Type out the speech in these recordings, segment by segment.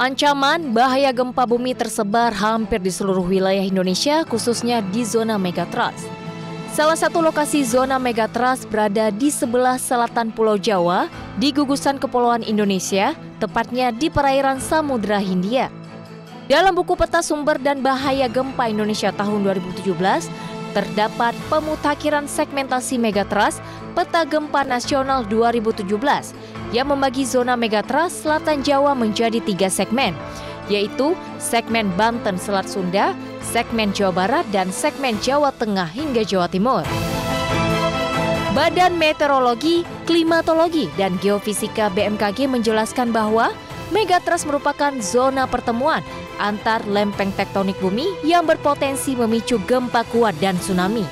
Ancaman bahaya gempa bumi tersebar hampir di seluruh wilayah Indonesia, khususnya di zona megatrust. Salah satu lokasi zona megatrust berada di sebelah selatan Pulau Jawa, di gugusan Kepulauan Indonesia, tepatnya di perairan Samudra Hindia. Dalam buku Peta Sumber dan Bahaya Gempa Indonesia tahun 2017, terdapat pemutakhiran segmentasi megatrust Peta Gempa Nasional 2017 yang membagi zona megatrust Selatan Jawa menjadi 3 segmen, yaitu segmen Banten Selat Sunda, segmen Jawa Barat, dan segmen Jawa Tengah hingga Jawa Timur. Badan Meteorologi, Klimatologi, dan Geofisika BMKG menjelaskan bahwa megatrust merupakan zona pertemuan antar lempeng tektonik bumi yang berpotensi memicu gempa kuat dan tsunami.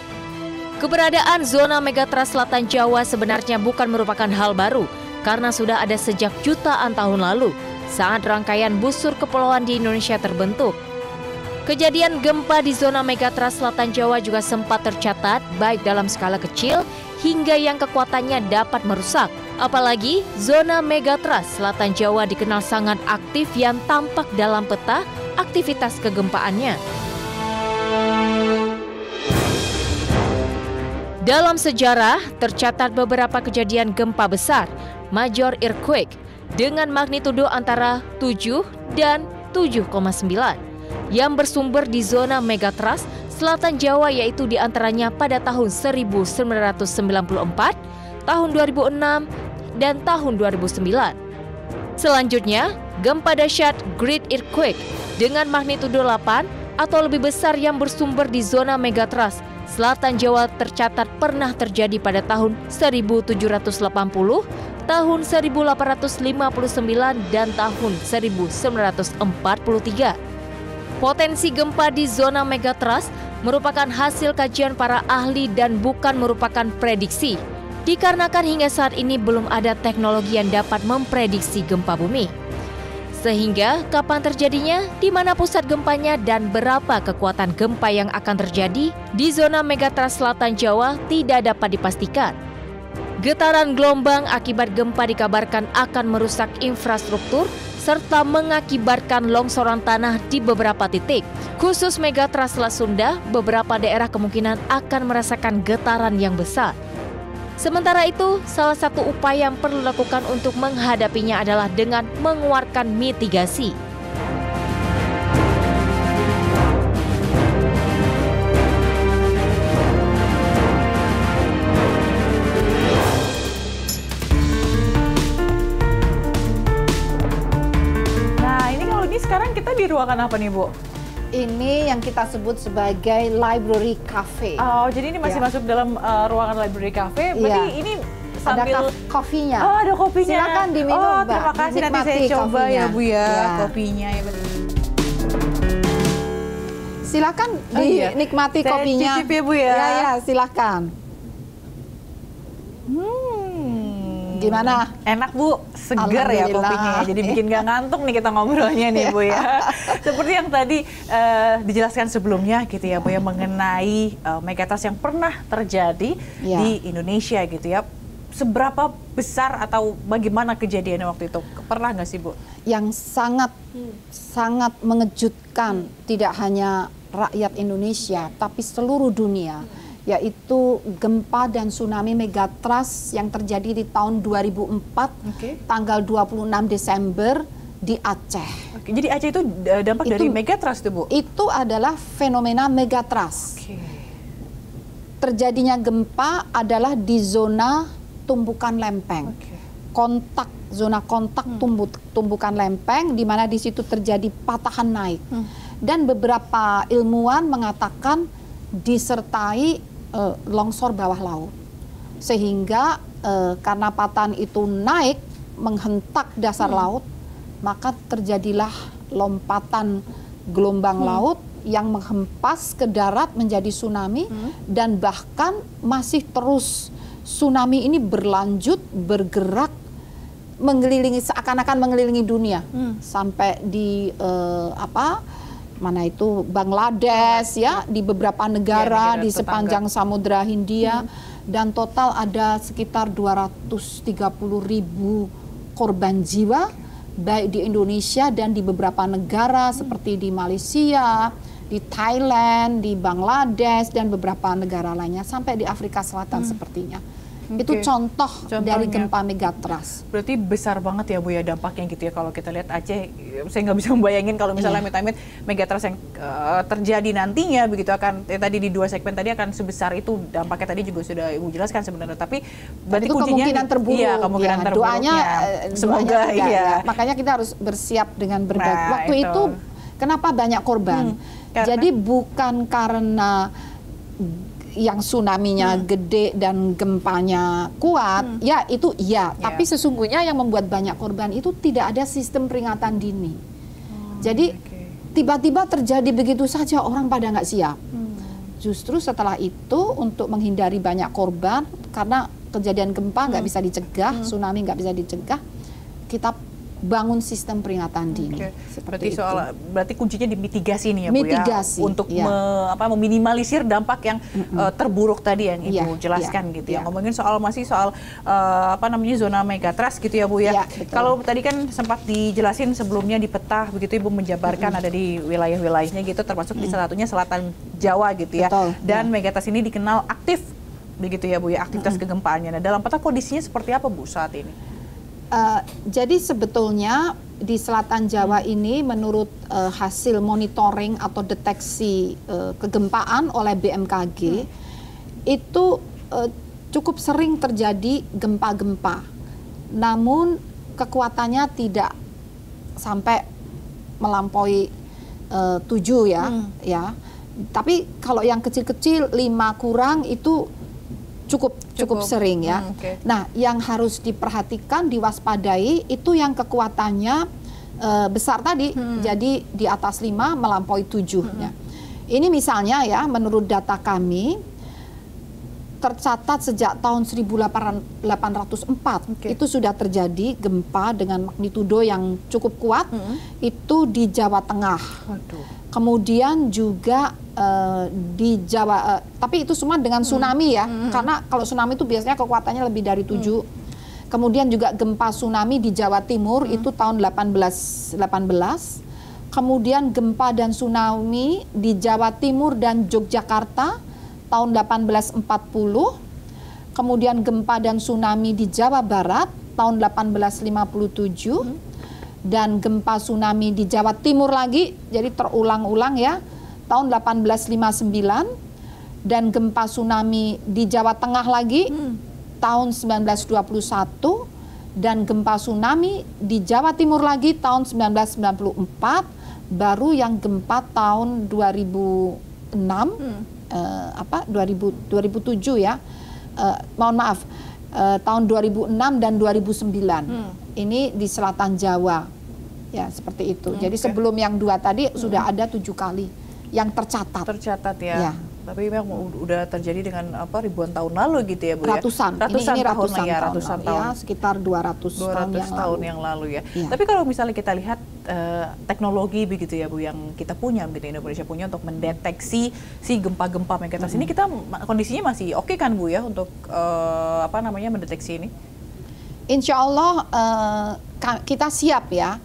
Keberadaan zona megatrust Selatan Jawa sebenarnya bukan merupakan hal baru, karena sudah ada sejak jutaan tahun lalu saat rangkaian busur kepulauan di Indonesia terbentuk. Kejadian gempa di zona megatrust Selatan Jawa juga sempat tercatat baik dalam skala kecil hingga yang kekuatannya dapat merusak. Apalagi zona megatrust Selatan Jawa dikenal sangat aktif yang tampak dalam peta aktivitas kegempaannya. Dalam sejarah tercatat beberapa kejadian gempa besar major earthquake dengan magnitudo antara 7 dan 7,9 yang bersumber di zona megatrust Selatan Jawa, yaitu diantaranya pada tahun 1994, tahun 2006, dan tahun 2009. Selanjutnya, gempa dahsyat Great Earthquake dengan magnitudo 8 atau lebih besar yang bersumber di zona megatrust Selatan Jawa tercatat pernah terjadi pada tahun 1780, tahun 1859, dan tahun 1943. Potensi gempa di zona megatrust merupakan hasil kajian para ahli dan bukan merupakan prediksi, dikarenakan hingga saat ini belum ada teknologi yang dapat memprediksi gempa bumi. Sehingga kapan terjadinya, di mana pusat gempanya, dan berapa kekuatan gempa yang akan terjadi di zona megatrust Selatan Jawa tidak dapat dipastikan. Getaran gelombang akibat gempa dikabarkan akan merusak infrastruktur serta mengakibatkan longsoran tanah di beberapa titik. Khusus megatrust Selat Sunda, beberapa daerah kemungkinan akan merasakan getaran yang besar. Sementara itu, salah satu upaya yang perlu dilakukan untuk menghadapinya adalah dengan mengeluarkan mitigasi. Nah, ini kalau ini sekarang kita di ruangan apa nih, Bu? Ini yang kita sebut sebagai library cafe. Oh, jadi ini masih masuk dalam ruangan library cafe. Berarti ini sambil ada kopinya. Oh, ada kopinya. Silakan diminum, Mbak. Terima kasih, nanti saya coba kopinya. Ya, Bu ya, kopinya ya. Silakan dinikmati kopinya. Cicip ya, Bu ya. Ya, silakan. Gimana? Enak, Bu, seger ya kopinya ya. Jadi bikin gak ngantuk nih kita ngobrolnya nih, Bu ya. Seperti yang tadi dijelaskan sebelumnya gitu ya, Bu ya, mengenai megatrust yang pernah terjadi di Indonesia gitu ya. Seberapa besar atau bagaimana kejadiannya waktu itu? Pernah nggak sih, Bu? Yang sangat mengejutkan, tidak hanya rakyat Indonesia tapi seluruh dunia, yaitu gempa dan tsunami megatrust yang terjadi di tahun 2004, tanggal 26 Desember di Aceh. Jadi Aceh itu dampak dari megatrust tuh, Bu? Itu adalah fenomena megatrust. Terjadinya gempa adalah di zona tumbukan lempeng. Zona kontak tumbukan lempeng, di mana di situ terjadi patahan naik. Dan beberapa ilmuwan mengatakan disertai longsor bawah laut, sehingga karena patahan itu naik menghentak dasar laut, maka terjadilah lompatan gelombang laut yang menghempas ke darat menjadi tsunami, dan bahkan masih terus tsunami ini berlanjut bergerak mengelilingi, seakan-akan mengelilingi dunia sampai di mana itu Bangladesh ya, di beberapa negara di sepanjang Samudra Hindia, dan total ada sekitar 230.000 korban jiwa baik di Indonesia dan di beberapa negara seperti di Malaysia, di Thailand, di Bangladesh dan beberapa negara lainnya sampai di Afrika Selatan sepertinya. Itu contohnya dari gempa megatrust. Berarti besar banget ya Bu ya dampaknya gitu ya. Kalau kita lihat Aceh, saya nggak bisa membayangin kalau misalnya amit-amit megatrust yang terjadi nantinya begitu akan tadi di 2 segmen tadi akan sebesar itu dampaknya tadi juga sudah Ibu jelaskan sebenarnya. Tapi berarti itu kuncinya kemungkinan terburuk. Iya, kemungkinan ya, terburuknya. Doanya semoga tidak, iya. Ya. Makanya kita harus bersiap dengan berbagai. Nah, Waktu itu kenapa banyak korban? Jadi bukan karena yang tsunami-nya gede dan gempanya kuat, ya itu iya. Tapi sesungguhnya yang membuat banyak korban itu tidak ada sistem peringatan dini. Jadi tiba-tiba terjadi begitu saja, orang pada nggak siap. Justru setelah itu untuk menghindari banyak korban, karena kejadian gempa nggak bisa dicegah, tsunami nggak bisa dicegah, kita bangun sistem peringatan dini. Berarti kuncinya di mitigasi nih ya Bu mitigasi, ya, untuk meminimalisir dampak yang terburuk tadi yang Ibu jelaskan gitu ya. Ngomongin masih soal zona megatrust gitu ya Bu ya. Kalau tadi kan sempat dijelasin sebelumnya di peta begitu Ibu menjabarkan ada di wilayah-wilayahnya gitu, termasuk di salah satunya selatan Jawa gitu ya. Dan megatrust ini dikenal aktif begitu ya Bu ya, aktivitas kegempaannya. Nah, dalam peta kondisinya seperti apa Bu saat ini? Jadi sebetulnya di selatan Jawa ini menurut hasil monitoring atau deteksi kegempaan oleh BMKG itu cukup sering terjadi gempa-gempa, namun kekuatannya tidak sampai melampaui 7 ya. Tapi kalau yang kecil-kecil 5 kurang itu cukup sering ya. Nah, yang harus diperhatikan, diwaspadai itu yang kekuatannya besar tadi, jadi di atas 5 melampaui 7 ya. Ini misalnya ya, menurut data kami tercatat sejak tahun 1804 itu sudah terjadi gempa dengan magnitudo yang cukup kuat itu di Jawa Tengah. Kemudian juga di Jawa, tapi itu semua dengan tsunami ya, karena kalau tsunami itu biasanya kekuatannya lebih dari 7. Kemudian juga gempa tsunami di Jawa Timur itu tahun 1818. Kemudian gempa dan tsunami di Jawa Timur dan Yogyakarta tahun 1840. Kemudian gempa dan tsunami di Jawa Barat tahun 1857. Dan gempa tsunami di Jawa Timur lagi, jadi terulang-ulang ya, tahun 1859. Dan gempa tsunami di Jawa Tengah lagi tahun 1921. Dan gempa tsunami di Jawa Timur lagi tahun 1994. Baru yang gempa tahun 2006, 2007 ya, mohon maaf, tahun 2006 dan 2009. Ini di selatan Jawa, ya seperti itu. Jadi sebelum yang 2 tadi sudah ada 7 kali yang tercatat. Tercatat ya. Tapi memang udah terjadi dengan ribuan tahun lalu gitu ya Bu ya. Ratusan tahun ya, ratusan tahun. Ya, sekitar 200 tahun yang lalu ya. Tapi kalau misalnya kita lihat teknologi begitu ya Bu yang kita punya, begitu Indonesia punya untuk mendeteksi si gempa-gempa megatrust ini, kita kondisinya masih oke kan Bu ya untuk mendeteksi ini? Insya Allah kita siap ya,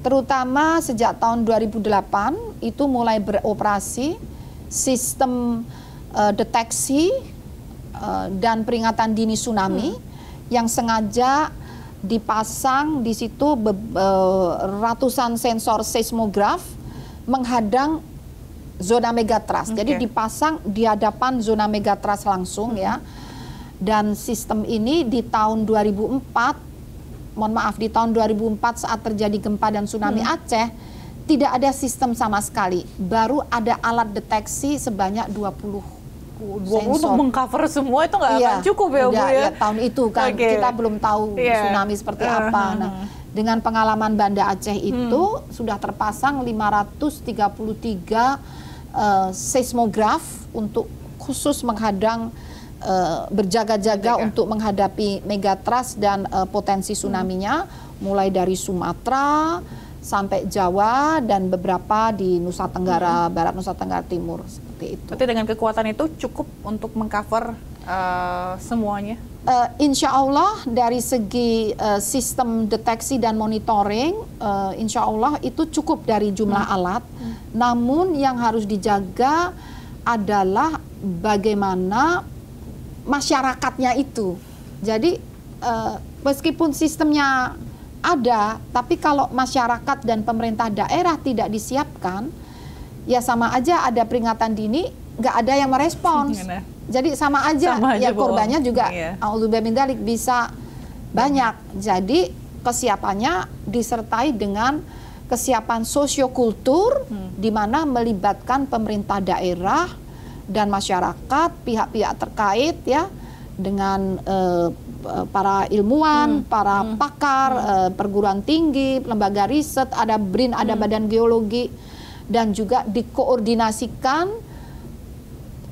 terutama sejak tahun 2008 itu mulai beroperasi sistem deteksi dan peringatan dini tsunami yang sengaja dipasang di situ ratusan sensor seismograf menghadang zona megatrust. Jadi dipasang di hadapan zona megatrust langsung ya. Dan sistem ini di tahun 2004, mohon maaf, di tahun 2004 saat terjadi gempa dan tsunami Aceh, tidak ada sistem sama sekali. Baru ada alat deteksi sebanyak 20 untuk mengcover semua itu nggak akan cukup ya Bu ya? Tahun itu kan kita belum tahu tsunami seperti apa. Nah, dengan pengalaman Banda Aceh itu sudah terpasang 533 seismograf untuk khusus menghadang berjaga-jaga untuk menghadapi megatrust dan potensi tsunami-nya, mulai dari Sumatera sampai Jawa dan beberapa di Nusa Tenggara Barat, Nusa Tenggara Timur, seperti itu. Berarti dengan kekuatan itu cukup untuk mengcover semuanya? Insya Allah dari segi sistem deteksi dan monitoring, insya Allah itu cukup dari jumlah alat. Namun yang harus dijaga adalah bagaimana masyarakatnya itu. Jadi meskipun sistemnya ada, tapi kalau masyarakat dan pemerintah daerah tidak disiapkan, ya sama aja ada peringatan dini, nggak ada yang merespons. Jadi sama aja ya korbannya juga auzubillahi min dzalik bisa banyak. Jadi kesiapannya disertai dengan kesiapan sosiokultur di mana melibatkan pemerintah daerah dan masyarakat, pihak-pihak terkait ya, dengan para ilmuwan, para pakar, perguruan tinggi, lembaga riset, ada BRIN, ada Badan Geologi, dan juga dikoordinasikan.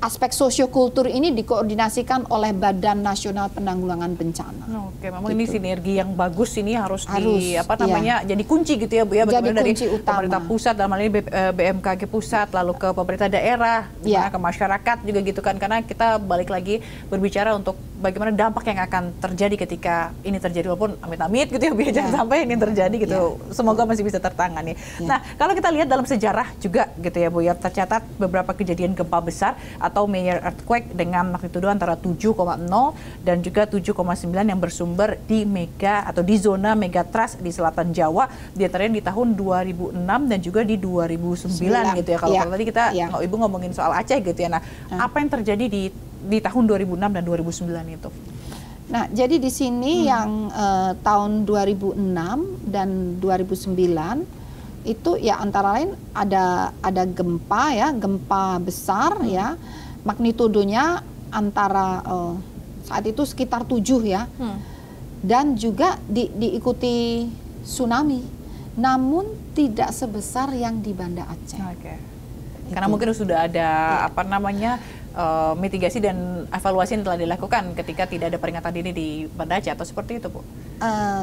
Aspek sosiokultur ini dikoordinasikan oleh Badan Nasional Penanggulangan Bencana. Oke, memang gitu. Ini sinergi yang bagus ini harus jadi kunci gitu ya Bu ya, bagaimana dari pemerintah pusat dalam hal ini BMKG pusat, lalu ke pemerintah daerah, ke masyarakat juga gitu kan, karena kita balik lagi berbicara untuk bagaimana dampak yang akan terjadi ketika ini terjadi, walaupun amit-amit gitu ya Bu ya, jangan sampai ini terjadi gitu. Semoga masih bisa tertangani. Nah, kalau kita lihat dalam sejarah juga gitu ya Bu ya, tercatat beberapa kejadian gempa besar atau major earthquake dengan magnitudo antara 7,0 dan juga 7,9 yang bersumber di zona megatrust di selatan Jawa, di antaranya di tahun 2006 dan juga di 2009 gitu ya. Kalau tadi kita Ibu ngomongin soal Aceh gitu ya. Nah, apa yang terjadi di tahun 2006 dan 2009 itu? Nah, jadi di sini yang tahun 2006 dan 2009 itu ya antara lain ada gempa ya, gempa besar ya, magnitudonya antara saat itu sekitar 7 ya, dan juga diikuti tsunami, namun tidak sebesar yang di Banda Aceh. Karena mungkin sudah ada mitigasi dan evaluasi yang telah dilakukan ketika tidak ada peringatan dini di Banda Aceh, atau seperti itu Bu?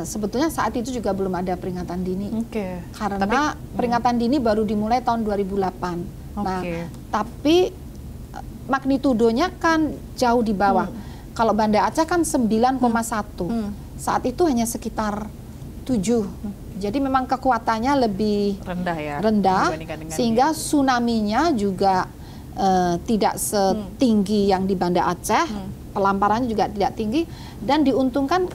Sebetulnya saat itu juga belum ada peringatan dini, karena peringatan dini baru dimulai tahun 2008. Nah, tapi magnitudonya kan jauh di bawah. Kalau Banda Aceh kan 9,1, saat itu hanya sekitar 7. Jadi memang kekuatannya lebih rendah sehingga tsunami-nya juga tidak setinggi yang di Banda Aceh, pelamparannya juga tidak tinggi, dan diuntungkan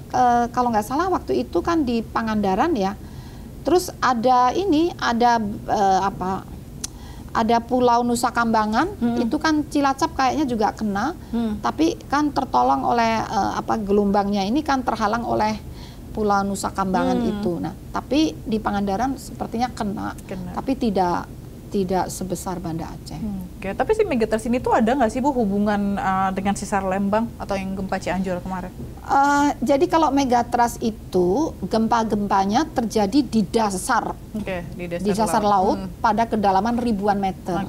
kalau nggak salah waktu itu kan di Pangandaran ya, terus ada ada Pulau Nusa Kambangan, itu kan Cilacap kayaknya juga kena, tapi kan tertolong oleh gelombangnya ini kan terhalang oleh Pulau Nusa Kambangan itu. Nah, tapi di Pangandaran sepertinya kena. Tapi tidak sebesar Banda Aceh. Tapi si megatrust ini tuh ada nggak sih Bu hubungan dengan sesar Lembang atau yang gempa Cianjur kemarin? Jadi kalau megatrust itu gempa-gempanya terjadi di dasar, di dasar laut pada kedalaman ribuan meter.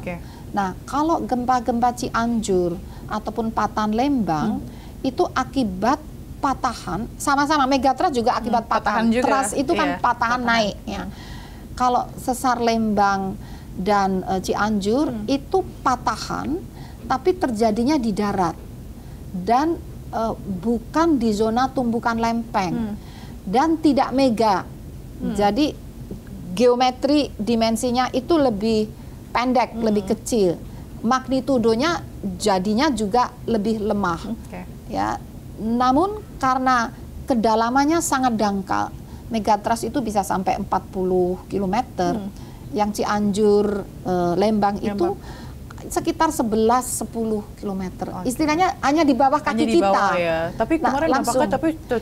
Nah, kalau gempa-gempa Cianjur ataupun patahan Lembang itu akibat patahan, sama-sama megatrust juga akibat patahan. Trust itu kan patahan naik. Ya. Kalau sesar Lembang dan Cianjur itu patahan, tapi terjadinya di darat dan bukan di zona tumbukan lempeng dan tidak mega. Jadi geometri dimensinya itu lebih pendek, lebih kecil. Magnitudonya jadinya juga lebih lemah. Ya, namun karena kedalamannya sangat dangkal, megatrust itu bisa sampai 40 km. Yang Cianjur, Lembang itu sekitar 11-10 km. Istilahnya hanya di bawah kaki kita. Tapi kemarin dampaknya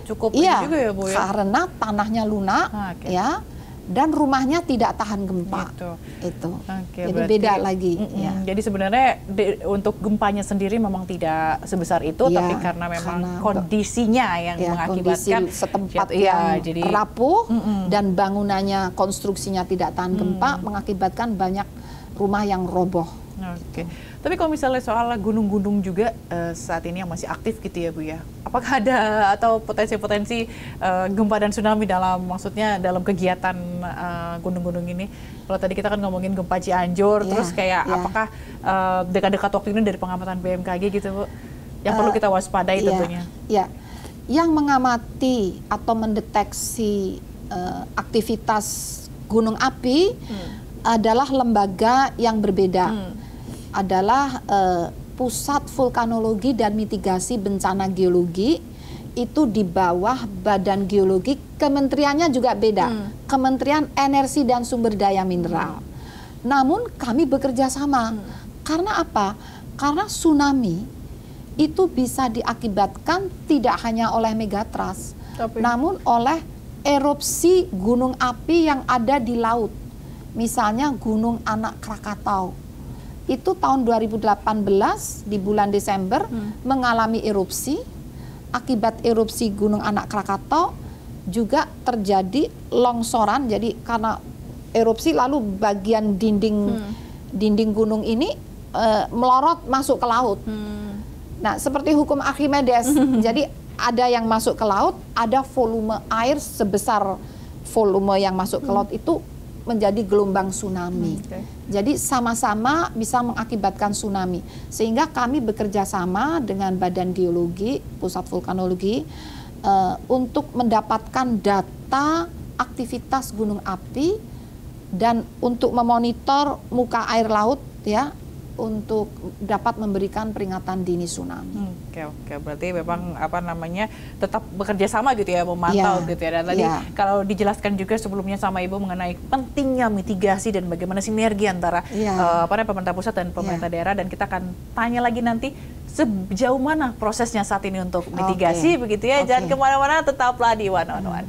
cukup juga ya Bu ya. Karena tanahnya lunak ya, dan rumahnya tidak tahan gempa. Itu. Jadi berarti, beda lagi. Jadi sebenarnya untuk gempanya sendiri memang tidak sebesar itu, tapi karena memang kondisinya yang mengakibatkan kondisi setempat yang jadi rapuh dan bangunannya, konstruksinya tidak tahan gempa, mengakibatkan banyak rumah yang roboh. Tapi kalau misalnya soal gunung-gunung juga saat ini yang masih aktif gitu ya Bu ya, apakah ada atau potensi-potensi gempa dan tsunami dalam kegiatan gunung-gunung ini? Kalau tadi kita kan ngomongin gempa Cianjur, terus kayak apakah dekat-dekat waktu ini dari pengamatan BMKG gitu Bu? yang perlu kita waspadai tentunya. Ya, yang mengamati atau mendeteksi aktivitas gunung api adalah lembaga yang berbeda, adalah Pusat Vulkanologi dan Mitigasi Bencana Geologi, itu di bawah Badan Geologi, kementeriannya juga beda, Kementerian Energi dan Sumber Daya Mineral. Namun kami bekerja sama, karena apa? Karena tsunami itu bisa diakibatkan tidak hanya oleh megatrust, namun oleh erupsi gunung api yang ada di laut. Misalnya Gunung Anak Krakatau. Itu tahun 2018 di bulan Desember mengalami erupsi. Akibat erupsi Gunung Anak Krakatau juga terjadi longsoran. Jadi karena erupsi lalu bagian dinding gunung ini melorot masuk ke laut. Nah, seperti hukum Archimedes. Jadi ada yang masuk ke laut, ada volume air sebesar volume yang masuk ke laut itu menjadi gelombang tsunami. Jadi sama-sama bisa mengakibatkan tsunami. Sehingga kami bekerja sama dengan Badan Geologi, Pusat Vulkanologi untuk mendapatkan data aktivitas gunung api dan untuk memonitor muka air laut ya, untuk dapat memberikan peringatan dini tsunami. Oke, berarti memang tetap bekerja sama gitu ya, memantau gitu ya. Dan tadi kalau dijelaskan juga sebelumnya sama Ibu mengenai pentingnya mitigasi dan bagaimana sinergi antara pemerintah pusat dan pemerintah daerah, dan kita akan tanya lagi nanti sejauh mana prosesnya saat ini untuk mitigasi begitu ya. Jangan kemana-mana, tetaplah di One on One.